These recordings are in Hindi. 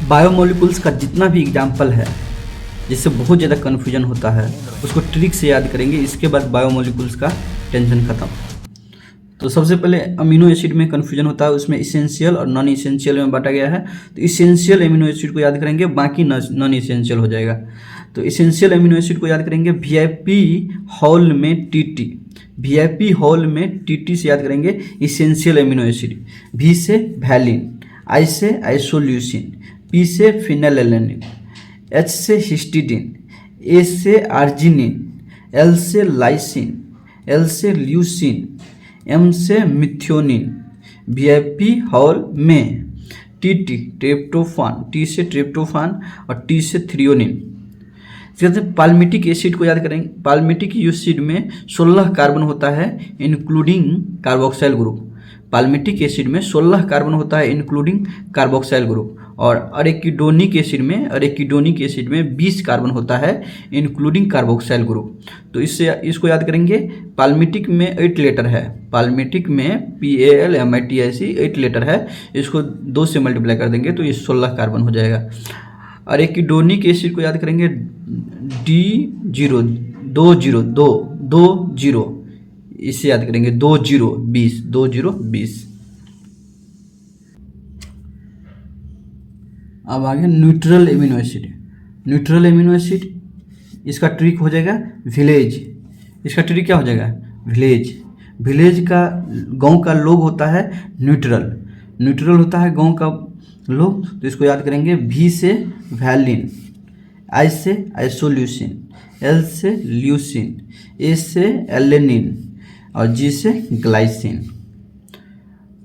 बायोमोलिकुल्स का जितना भी एग्जाम्पल है जिससे बहुत ज़्यादा कन्फ्यूजन होता है उसको ट्रिक से याद करेंगे, इसके बाद बायोमोलिकुल्स का टेंशन खत्म। तो सबसे पहले अमीनो एसिड में कन्फ्यूजन होता है, उसमें इसेंशियल और नॉन इसेंशियल में बांटा गया है। तो इसेंशियल अमीनो एसिड को याद करेंगे, बाकी नॉन इसेंशियल हो जाएगा। तो इसेंशियल अमीनो एसिड को याद करेंगे वीआईपी हॉल में टीटी, वीआईपी हॉल में टीटी से याद करेंगे इसेंशियल अमीनो एसिड। वी से वैलिन, आई से आइसोल्यूसिन, पी से फिनाइलएलेनिन, एच से हिस्टिडीन, ए से आर्जिनिन, एल से लाइसिन, एल से ल्यूसिन, एम से मिथ्योनिन। वीआईपी हॉल में टीटी ट्रिप्टोफान, टी से ट्रिप्टोफान और टी से थ्रियोनिन। जैसे पाल्मिटिक एसिड को याद करेंगे, पाल्मिटिक एसिड में 16 कार्बन होता है including carboxyl group. Palmitic acid में 16 कार्बन होता है इंक्लूडिंग कार्बोक्साइल ग्रुप। और अरेकिडोनिक एसिड में 20 कार्बन होता है इंक्लूडिंग कार्बोक्साइल ग्रुप। तो इसको याद करेंगे। पाल्मिटिक में 8 लेटर है, पाल्मिटिक में PALMITIC 8 लेटर है, इसको 2 से मल्टीप्लाई कर देंगे तो ये 16 कार्बन हो जाएगा। अरेकिडोनिक एसिड को याद करेंगे D0 इसे याद करेंगे 20 अब आ गया neutral amino acid. Neutral amino acid इसका ट्रिक हो जाएगा विलेज। इसका ट्रिक क्या हो जाएगा? विलेज। विलेज का गांव का लोग होता है न्यूट्रल, न्यूट्रल होता है गांव का लोग। तो इसको याद करेंगे V से वैलिन, I से आइसोल्यूसिन, L से ल्यूसिन, A से एलेनिन और G से ग्लाइसिन।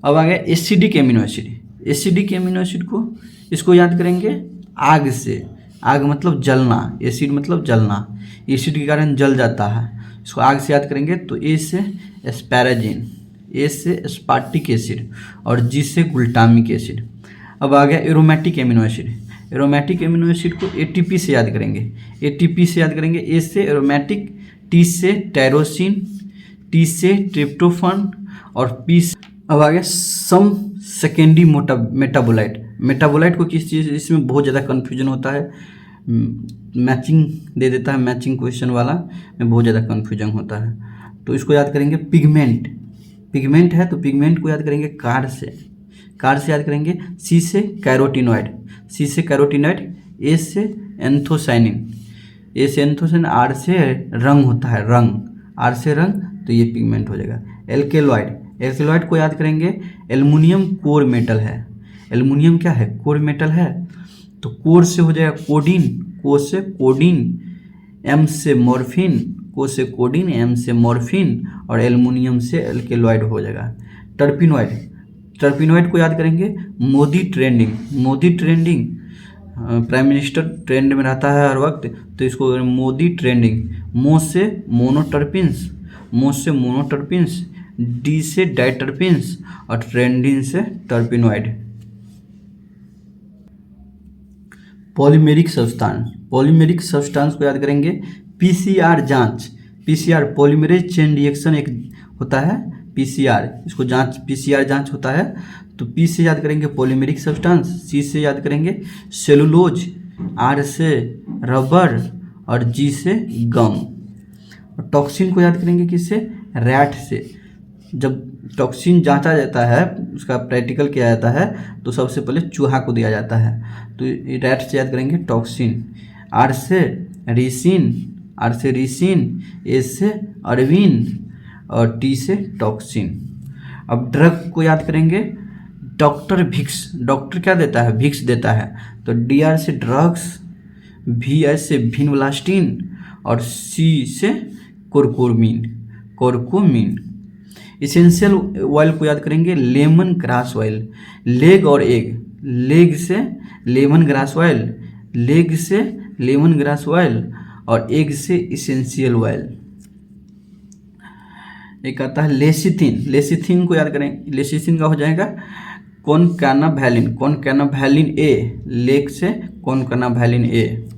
अब आ गया acidic amino acid. Acidic amino acid को इसको याद करेंगे आग से। आग मतलब जलना, एसिड मतलब जलना, एसिड के कारण जल जाता है, इसको आग से याद करेंगे। तो ए से एस्पैराजिन, ए से एस्पार्टिक एसिड और जी से ग्लूटामिक एसिड। अब आ गया aromatic amino acid. Aromatic amino acid को एटीपी से याद करेंगे। एटीपी से याद करेंगे ए से एरोमेटिक, टी से टायरोसिन, टी से ट्रिप्टोफान और पी से। अब आ गया सम सेकेंडरी मेटाबोलाइट। मेटाबोलाइट को किस चीज़, इसमें बहुत ज़्यादा कन्फ्यूजन होता है, मैचिंग दे देता है, मैचिंग क्वेश्चन वाला में बहुत ज़्यादा कन्फ्यूजन होता है। तो इसको याद करेंगे पिगमेंट। पिगमेंट है तो पिगमेंट को याद करेंगे कार से। कार से याद करेंगे सी से कैरोटिनॉइड, सी से कैरोटिनॉइड, ए से एंथोसाइनिन, ए से एंथोसाइनिन, आर से रंग होता है, रंग, आर से रंग, तो ये पिगमेंट हो जाएगा। एल्केलॉइड, एल्केलॉइड को याद करेंगे एल्युमिनियम कोर मेटल है। एल्युमिनियम क्या है? कोर मेटल है। तो कोर से हो जाएगा कोडिन, को से कोडिन, एम से मॉर्फिन, को से कोडिन, एम से मॉर्फिन और एल्युमिनियम से एल्केलॉइड हो जाएगा। टर्पिनॉइड, टर्पिनॉइड को याद करेंगे Modi trending. Modi trending prime minister trend में रहता है हर वक्त, तो इसको मोदी ट्रेंडिंग। मो से मोनोटर्पिन्स, मो से मोनोटर्पिन्स, डी से डाइटर्पिन्स और ट्रेंडिन से terpenoid. Polymeric substance, polymeric substance को याद करेंगे पीसीआर जांच। पीसीआर पॉलीमरेज चेन रिएक्शन एक होता है पीसीआर, इसको जांच, पीसीआर जांच होता है। तो पी से याद करेंगे पॉलीमेरिक सब्सटेंस, सी से याद करेंगे सेलुलोज, आर से रबर और जी से गम। और टॉक्सिन को याद करेंगे किससे? रैट से। जब टॉक्सिन जांचा जाता है, उसका प्रैक्टिकल किया जाता है, तो सबसे पहले चूहा को दिया जाता है, तो रैट से याद करेंगे टॉक्सिन। आर से रिसिन, आर से रिसिन, ए से अरविन और टी से टॉक्सिन। अब ड्रग को याद करेंगे डॉक्टर विक्स। डॉक्टर क्या देता है? विक्स देता है। तो डी आर से ड्रग्स, वी एस से विनव्लास्टिन और सी से कोरकोमीन, कोरकोमीन। इसेंशियल ऑयल को याद करेंगे लेमन ग्रास ऑयल। लेग और एग, लेग से लेमन ग्रास ऑयल, लेग से लेमन ग्रास ऑयल और एग से इसेंशियल ऑयल। एक आता है लेसिथिन। लेसिथिन को याद करें, लेसिथिन का हो जाएगा कॉनकानावैलिन, कॉनकानावैलिन ए, लेग से concanavalin A.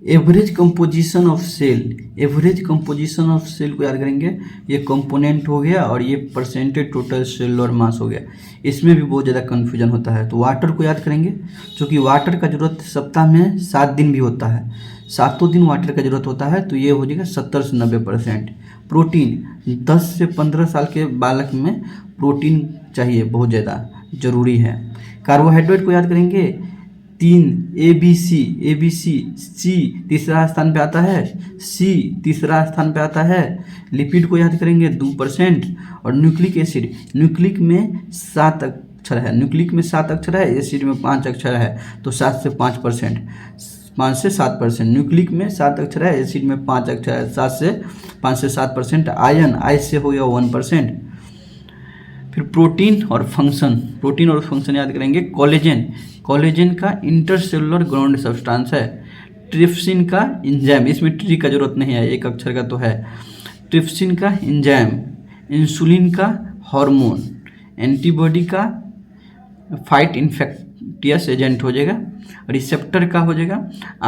Average composition of cell, average composition of cell को याद करेंगे, ये कंपोनेंट हो गया और ये परसेंटेज टोटल सेलुलर मास हो गया। इसमें भी बहुत ज़्यादा कन्फ्यूजन होता है। तो वाटर को याद करेंगे, क्योंकि वाटर का जरूरत सप्ताह में 7 दिन भी होता है, 7 दिन वाटर का जरूरत होता है, तो ये हो जाएगा 70 से 90%। प्रोटीन, 10 से 15 साल के बालक में प्रोटीन चाहिए, बहुत ज़्यादा ज़रूरी है। कार्बोहाइड्रेट को याद करेंगे, 3 ABC, सी तीसरा स्थान पे आता है, सी तीसरा स्थान पे आता है। लिपिड को याद करेंगे 2%। और न्यूक्लिक एसिड, न्यूक्लिक में 7 अक्षर है, न्यूक्लिक में 7 अक्षर है, एसिड में 5 अक्षर है, तो 7 से 5%, 5 से 7%। न्यूक्लिक में 7 अक्षर है, एसिड में 5 अक्षर है, 5 से 7%। आयन, आई से हो गया 1%। फिर प्रोटीन और फंक्शन, प्रोटीन और फंक्शन याद करेंगे। कोलेजन, कोलेजन का इंटरसेलुलर ग्राउंड सब्सटेंस है। ट्रिप्सिन का एंजाइम, इसमें ट्री का जरूरत नहीं है, एक अक्षर का तो है। ट्रिप्सिन का एंजाइम, इंसुलिन का हार्मोन, एंटीबॉडी का फाइट इन्फेक्टियस एजेंट हो जाएगा। रिसेप्टर का हो जाएगा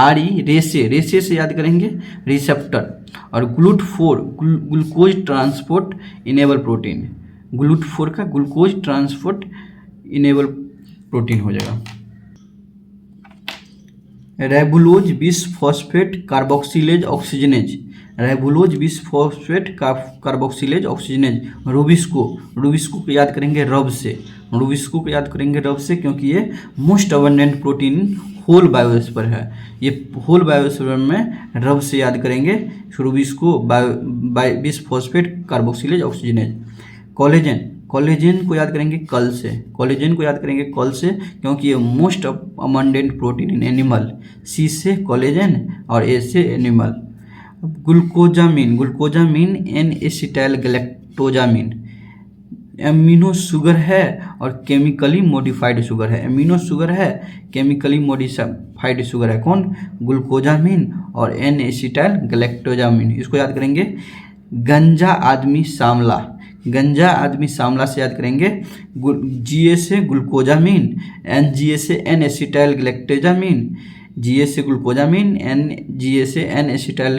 RE, रेसे, रेसे से याद करेंगे रिसेप्टर। और GLUT4 glucose transport enable protein, GLUT4 का ग्लूकोज ट्रांसपोर्ट इनेबल प्रोटीन हो जाएगा। Ribulose bisphosphate carboxylase oxygenase, ribulose bisphosphate carboxylase oxygenase. Rubisco, rubisco को याद करेंगे रब से, रूबिस्को को याद करेंगे रब से, क्योंकि ये most abundant protein whole biosphere है। ये होल बायोस्फीयर में रब से याद करेंगे rubisco bisphosphate carboxylase oxygenase. Collagen, collagen को याद करेंगे कल से, कोलेजन को याद करेंगे कल से, क्योंकि ये most abundant protein in animal. C से कोलेजन और ए से animal. Glucosamine, glucosamine N acetyl galactosamine amino sugar है और केमिकली मॉडिफाइड शुगर है, एमिनो शुगर है, केमिकली मॉडिफाइड शुगर है। कौन? ग्लूकोजामिन और N-एसिटाइल गैलेक्टोजामिन। इसको याद करेंगे गंजा आदमी सांवला, गंजा आदमी सांवला से याद करेंगे GA से ग्लूकोजामिन, NGA से N-एसिटाइल गैलेक्टोजामिन, GA से ग्लूकोजामिन, NGA से N-एसिटाइल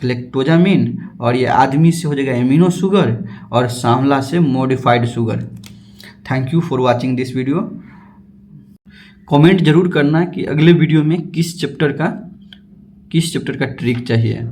गैलेक्टोजामिन। और ये आदमी से हो जाएगा एमिनो शुगर और सांवला से modified sugar. Thank you for watching this video. Comment जरूर करना कि अगले वीडियो में किस चैप्टर का ट्रिक चाहिए।